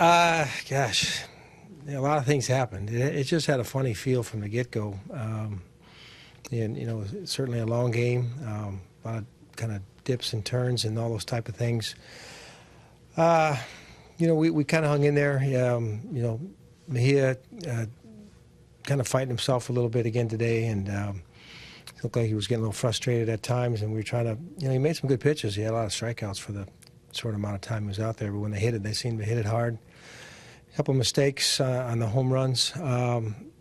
Gosh, a lot of things happened. It just had a funny feel from the get-go. And, certainly a long game, a lot of kind of dips and turns and all those type of things. We kind of hung in there. Mejia kind of fighting himself a little bit again today, and it looked like he was getting a little frustrated at times, and we were trying to, he made some good pitches. He had a lot of strikeouts for the short amount of time he was out there, but when they hit it, they seemed to hit it hard. A couple of mistakes on the home runs.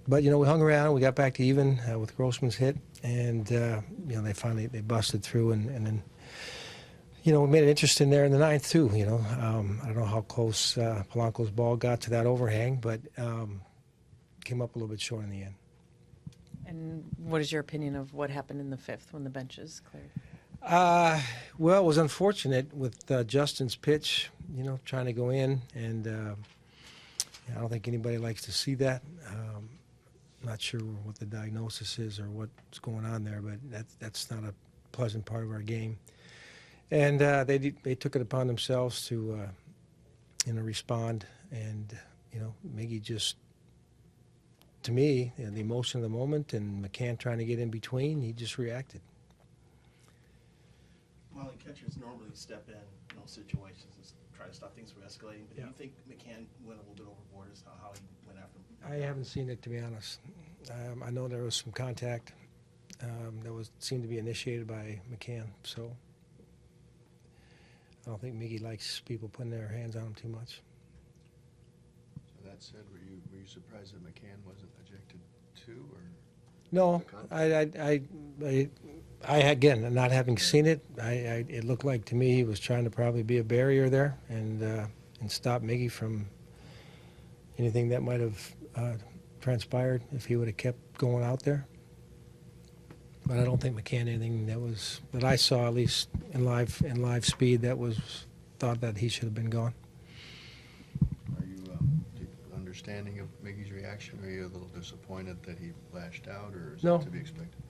But, we hung around. We got back to even with Grossman's hit, and, they busted through, and then, we made it interesting there in the ninth, too, I don't know how close Polanco's ball got to that overhang, but came up a little bit short in the end. And what is your opinion of what happened in the fifth when the benches cleared? Well, it was unfortunate with Justin's pitch, trying to go in, and I don't think anybody likes to see that. Not sure what the diagnosis is or what's going on there, but that's not a pleasant part of our game. And they took it upon themselves to, respond. And, Miggy just, to me, the emotion of the moment and McCann trying to get in between, he just reacted. Molly, catchers normally step in those situations and try to stop things from escalating. But do you think McCann went a little bit overboard as how he went after him? I haven't seen it, to be honest. I know there was some contact that seemed to be initiated by McCann, so I don't think Miggy likes people putting their hands on him too much. So that said, were you surprised that McCann wasn't ejected too, or? No, I again, not having seen it, it looked like to me he was trying to probably be a barrier there and stop Miggy from anything that might have transpired if he would have kept going out there. But I don't think McCann anything that I saw, at least in live speed, that was thought that he should have been gone. Are you understanding of Miggy's reaction? Are you a little disappointed that he lashed out, or is it to be expected?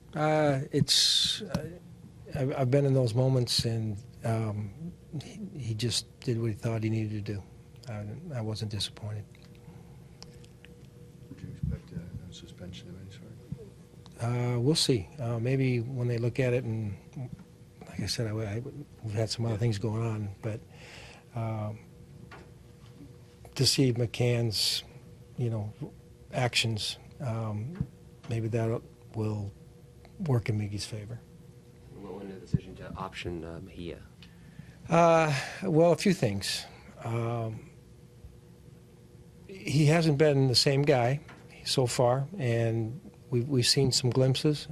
I've been in those moments, and he just did what he thought he needed to do. I wasn't disappointed. Would you expect a suspension of any sort? We'll see. Maybe when they look at it, and like I said, we've had some other things going on, but to see McCann's, actions, maybe that will work in Miggy's favor. What went into the decision to option Mejia? Well, a few things. He hasn't been the same guy so far, and we've seen some glimpses.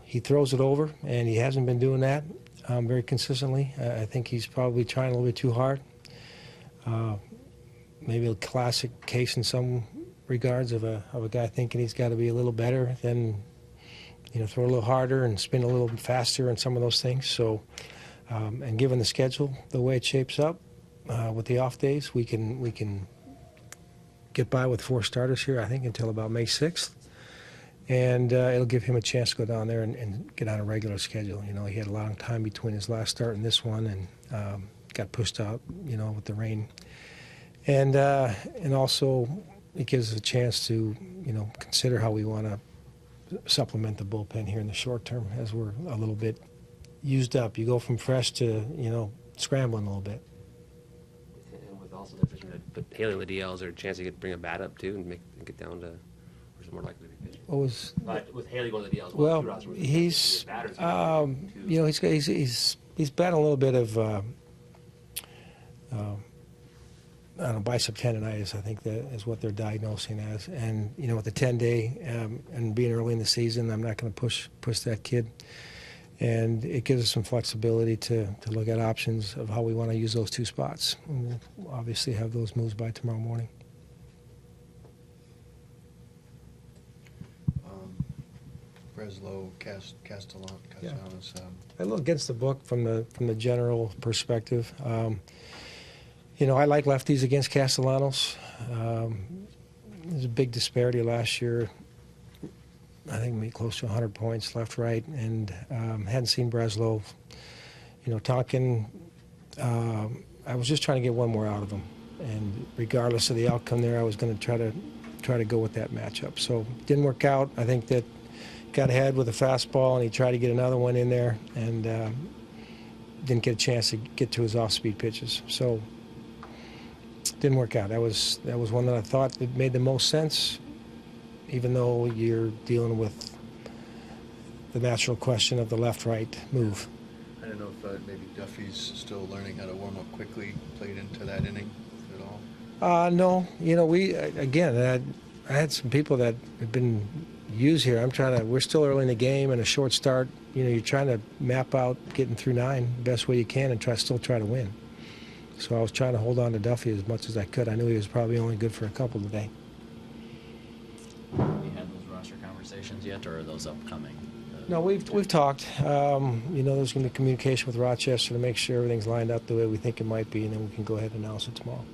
He throws it over, and he hasn't been doing that very consistently. I think he's probably trying a little bit too hard. Maybe a classic case in some regards of a guy thinking he's got to be a little better than, throw a little harder and spin a little faster and some of those things. So, and given the schedule, the way it shapes up with the off days, we can get by with 4 starters here, I think, until about May 6th. And it'll give him a chance to go down there and get on a regular schedule. He had a long time between his last start and this one, and got pushed out, with the rain. And also it gives us a chance to, consider how we want to supplement the bullpen here in the short term, as we're a little bit used up. You go from fresh to, scrambling a little bit. And with also the decision to put Haley on the DL, is there a chance you could bring a bat up too and get down to, or is it more likely to be pitching? What was? With Haley going to the DL as well, well, he's batting a little bit of I don't know, bicep tendonitis, I think that is what they're diagnosing as. And, with the 10-day and being early in the season, I'm not going to push that kid. And it gives us some flexibility to look at options of how we want to use those 2 spots. And we'll obviously have those moves by tomorrow morning. Breslow, Castellanos. Yeah. A little against the book from the general perspective. I like lefties against Castellanos. There's a big disparity last year. I think maybe close to 100 points left, right, and hadn't seen Breslow. Tonkin, I I was just trying to get one more out of him, and regardless of the outcome there, I was going to try to go with that matchup. So didn't work out. I think that got ahead with a fastball, and he tried to get another one in there, and didn't get a chance to get to his off-speed pitches. So didn't work out. That was one that I thought that made the most sense, even though you're dealing with the natural question of the left-right move. I don't know if maybe Duffy's still learning how to warm up quickly, played into that inning at all? No. I had some people that have been used here. We're still early in the game and a short start. You're trying to map out getting through 9 the best way you can and still try to win. So I was trying to hold on to Duffy as much as I could. I knew he was probably only good for a couple today. Have you had those roster conversations yet, or are those upcoming? No, we've talked. There's going to be communication with Rochester to make sure everything's lined up the way we think it might be, and then we can go ahead and announce it tomorrow.